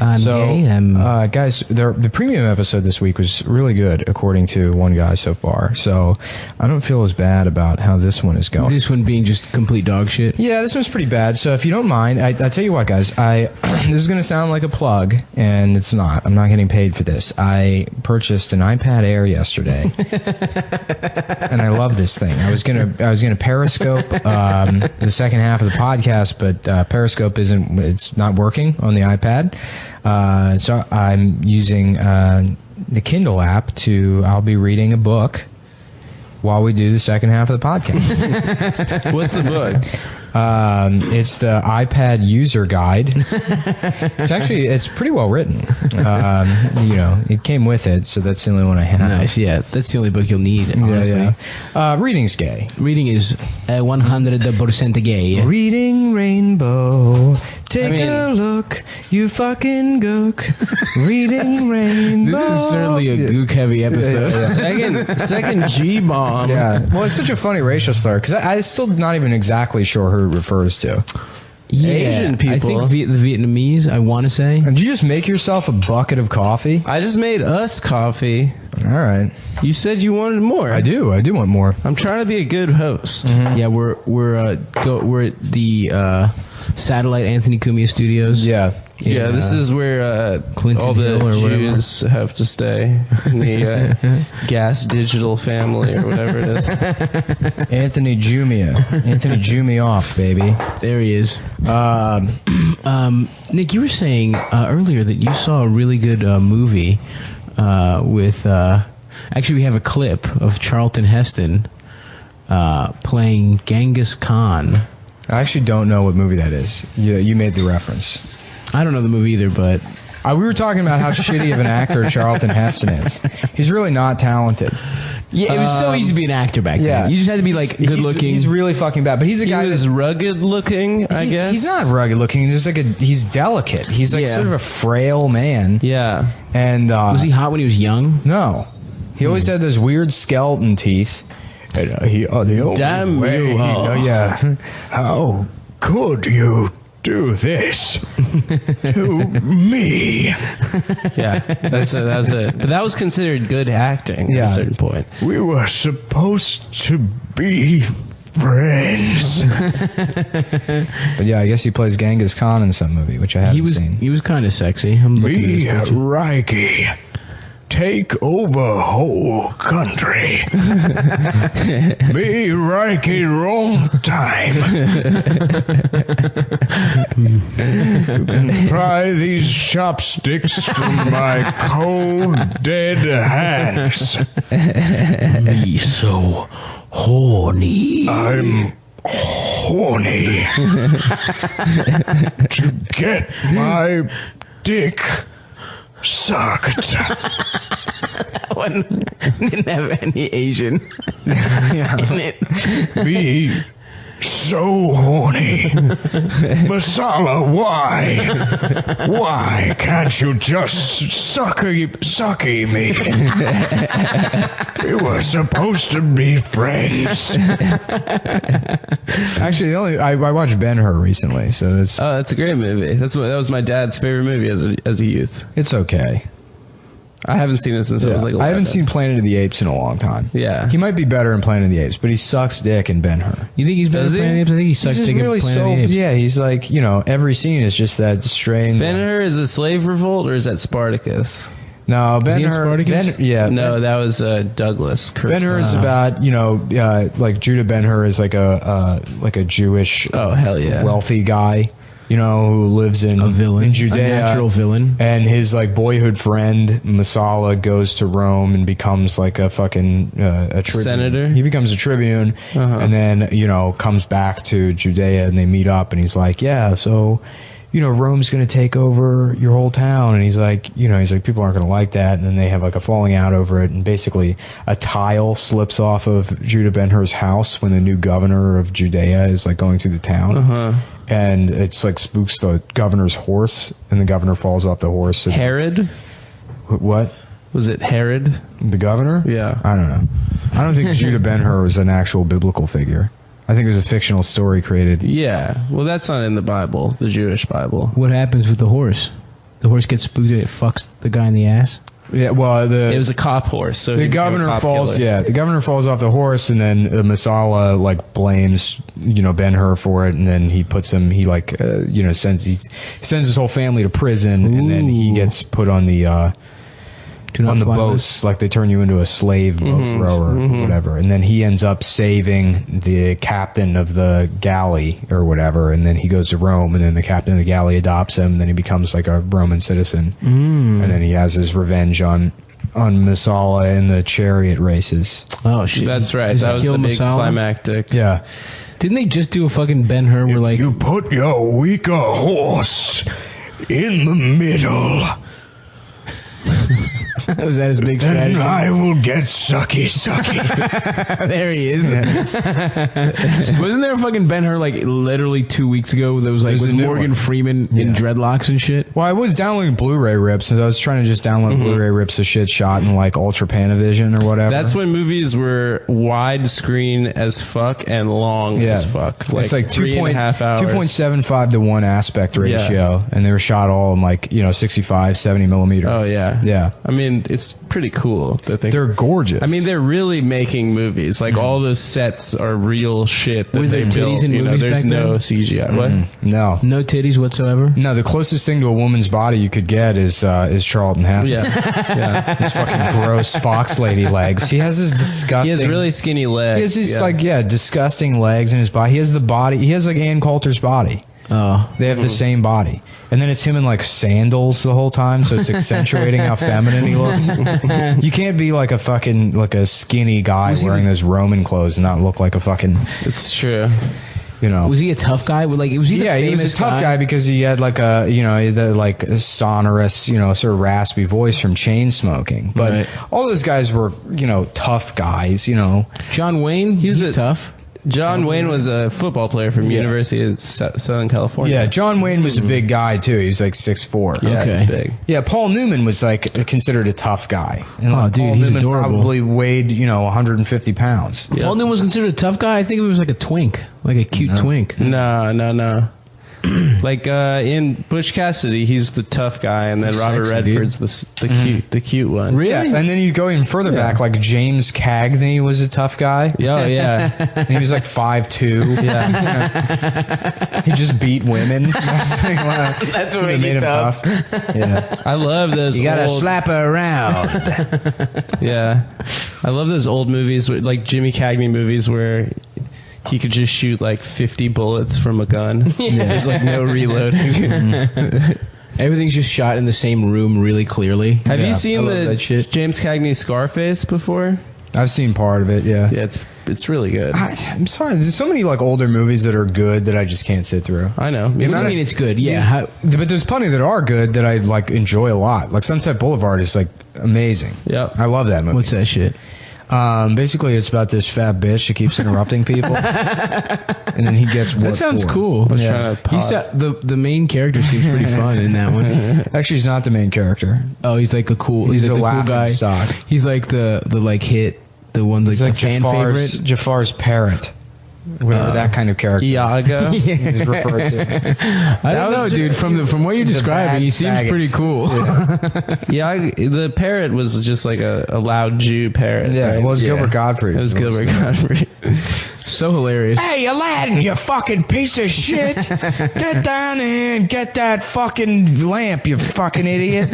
I'm gay. Guys, the premium episode this week was really good, according to one guy so far. So I don't feel as bad about how this one is going. This one being just complete dog shit? Yeah, this one's pretty bad. So if you don't mind, I tell you what, guys, this is going to sound like a plug, and it's not. I'm not getting paid for this. I purchased an iPad Air yesterday, and I love this thing. I was gonna Periscope the second half of the podcast, but Periscope it's not working on the iPad. So I'm using the Kindle app I'll be reading a book while we do the second half of the podcast. What's the book? It's the iPad user guide. It's pretty well written. It came with it, so that's the only one I have. Nice, yeah. That's the only book you'll need, honestly. Yeah. Reading's gay. Reading is 100% gay. Reading Rainbow. Take a look, you fucking gook. Reading Rainbow. This is certainly a gook-heavy episode. Second G-bomb. Yeah. Well, it's such a funny racial slur, because I'm still not even exactly sure who it refers to. Yeah, Asian people. I think the Vietnamese, I want to say. Did you just make yourself a bucket of coffee? I just made us coffee. All right. You said you wanted more. I do want more. I'm trying to be a good host. Mm-hmm. Yeah, we're at the satellite Anthony Cumia Studios. Yeah. Yeah, this is where Clinton all the Hill or Jews have to stay in the Gas Digital family or whatever it is. Anthony Jumia. Anthony Jumia off, baby. There he is. Nick, you were saying earlier that you saw a really good movie with... actually, we have a clip of Charlton Heston playing Genghis Khan. I actually don't know what movie that is. You made the reference. I don't know the movie either, but... we were talking about how shitty of an actor Charlton Heston is. He's really not talented. Yeah, it was so easy to be an actor back yeah. then. You just had to be, like, good-looking. He's really fucking bad. But he's a guy that's rugged-looking, I guess. He's not rugged-looking. He's delicate. He's, like, sort of a frail man. Yeah. And was he hot when he was young? No. He always had those weird skeleton teeth. And, damn you. Yeah. How could you do this to me? Yeah, that's it. But that was considered good acting at a certain point. We were supposed to be friends. But yeah, I guess he plays Genghis Khan in some movie, which I haven't seen. He was kind of sexy. I'm looking at this picture. Reiki. Take over whole country. Be Reiki wrong time. You can pry these chopsticks from my cold, dead hands. Me so horny. I'm horny to get my dick sucked. That one didn't have any Asian in it. Be so horny. Masala, why? Why can't you just sucky me? We were supposed to be friends. Actually, I watched Ben-Hur recently, so that's a great movie. That was my dad's favorite movie as a youth. It's okay. I haven't seen it since I was like 11. I haven't seen Planet of the Apes in a long time. Yeah. He might be better in Planet of the Apes, but he sucks dick in Ben-Hur. You think he's better in Planet of the Apes? I think he sucks dick in Planet of the Apes. Yeah, he's like, every scene is just that strange. Ben-Hur is a slave revolt, or is that Spartacus? No, Ben-Hur. No, that was Douglas. Ben-Hur is about like Judah Ben-Hur is like a Jewish wealthy guy. Who lives in a villain, in Judea, a natural villain, and his like boyhood friend Masala goes to Rome and becomes like a fucking a tribune. Senator. He becomes a tribune, and then comes back to Judea, and they meet up, and he's like, yeah, so Rome's going to take over your whole town, and he's like, people aren't going to like that, and then they have like a falling out over it, and basically a tile slips off of Judah Ben-Hur's house when the new governor of Judea is like going through the town. And it's like spooks the governor's horse, and the governor falls off the horse. Herod? What? Was it Herod? The governor? Yeah. I don't know. I don't think Judah Ben-Hur was an actual biblical figure. I think it was a fictional story created. Yeah. Well, that's not in the Bible, the Jewish Bible. What happens with the horse? The horse gets spooked and it fucks the guy in the ass. Yeah, well, It was a cop horse. So the he became a governor cop falls. killer. Yeah, the governor falls off the horse, and then Masala like blames Ben-Hur for it, and then he puts him. He sends his whole family to prison, and then he Ooh. gets put on the Do not on the fly boats. Like they turn you into a slave boat rower or whatever, and then he ends up saving the captain of the galley or whatever, and then he goes to Rome, and then the captain of the galley adopts him, and then he becomes like a Roman citizen, and then he has his revenge on Masala in the chariot races. Oh shit! That's right. Does That he was kill the big Masala? climactic. Yeah. Didn't they just do a fucking Ben-Hur where like You put your weaker horse in the middle, was that his big strategy? will get sucky. There he is. Wasn't there a fucking Ben-Hur like literally 2 weeks ago that was like There's with a new Morgan one. Freeman in dreadlocks and shit? Well, I was downloading Blu-ray rips, and I was trying to just download Blu-ray rips of shit shot in like Ultra Panavision or whatever. That's when movies were widescreen as fuck and long as fuck. It's like 3.5 hours. 2.75 to 1 aspect ratio, and they were shot all in like 65, 70 millimeter. Oh yeah, Yeah. I mean, it's pretty cool that They're gorgeous. I mean, they're really making movies. Like all those sets are real shit that Were they there titties built. in movies There's back no then? CGI. What? no. No titties whatsoever. No, the closest thing to a woman's body you could get is Charlton Heston. Yeah, yeah. His fucking gross fox lady legs. He has his He disgusting. has really skinny legs. He has these disgusting legs in his body. He has the body. He has like Ann Coulter's body. Oh, They have the same body, and then it's him in like sandals the whole time, so it's accentuating how feminine he looks. You can't be like a skinny guy wearing those Roman clothes and not look like a fucking, It's true. was he a tough guy? Was he? The he was a famous tough guy because he had like a sonorous, sort of raspy voice from chain smoking. But Right. all those guys were, tough guys. John Wayne. He's tough. John Wayne was a football player from University of Southern California. Yeah, John Wayne was a big guy too. He was like 6'4". Yeah, Okay. he's big. Yeah, Paul Newman was like considered a tough guy. And Oh, like, dude, Paul he's Newman adorable. probably weighed 150 pounds. Yeah. Paul Newman was considered a tough guy. I think of him as like a twink, like a cute twink. No. Like in Butch Cassidy, he's the tough guy, and then Robert sexy, dude. Redford's the cute one. Really? Yeah, and then you go even further back, like James Cagney was a tough guy. Oh yeah, And he was like 5'2". yeah. He just beat women. That's what made him tough. Yeah. I love those. Old, her around. Yeah, I love those old movies, like Jimmy Cagney movies, where he could just shoot like 50 bullets from a gun. There's like no reloading. Everything's just shot in the same room really clearly. Have you I seen love the that shit? James Cagney Scarface before? I've seen part of it, yeah. Yeah, it's really good. I'm sorry. There's so many like older movies that are good that I just can't sit through. I know. I mean, it's good. Yeah. But there's plenty that are good that I like enjoy a lot. Like Sunset Boulevard is like amazing. Yep. I love that movie. What's that shit? Basically, it's about this fat bitch that keeps interrupting people, and then he gets what That sounds for. cool. trying to He's the main character seems pretty fun in that one. Actually, he's not the main character. Oh, he's like a cool. He's like the cool laughing guy. stock. He's like the like hit, the one like He's the like fan favorite. Jafar's parrot, whatever that kind of character Iago. is referred to. I don't know, dude. From what you're describing, he seems faggot. pretty cool. Yeah, the parrot was just like a loud Jew parrot. Yeah, right? it was Gilbert Gottfried. It was Gilbert Gottfried. So hilarious. Hey, Aladdin, you fucking piece of shit! Get down here and get that fucking lamp, you fucking idiot!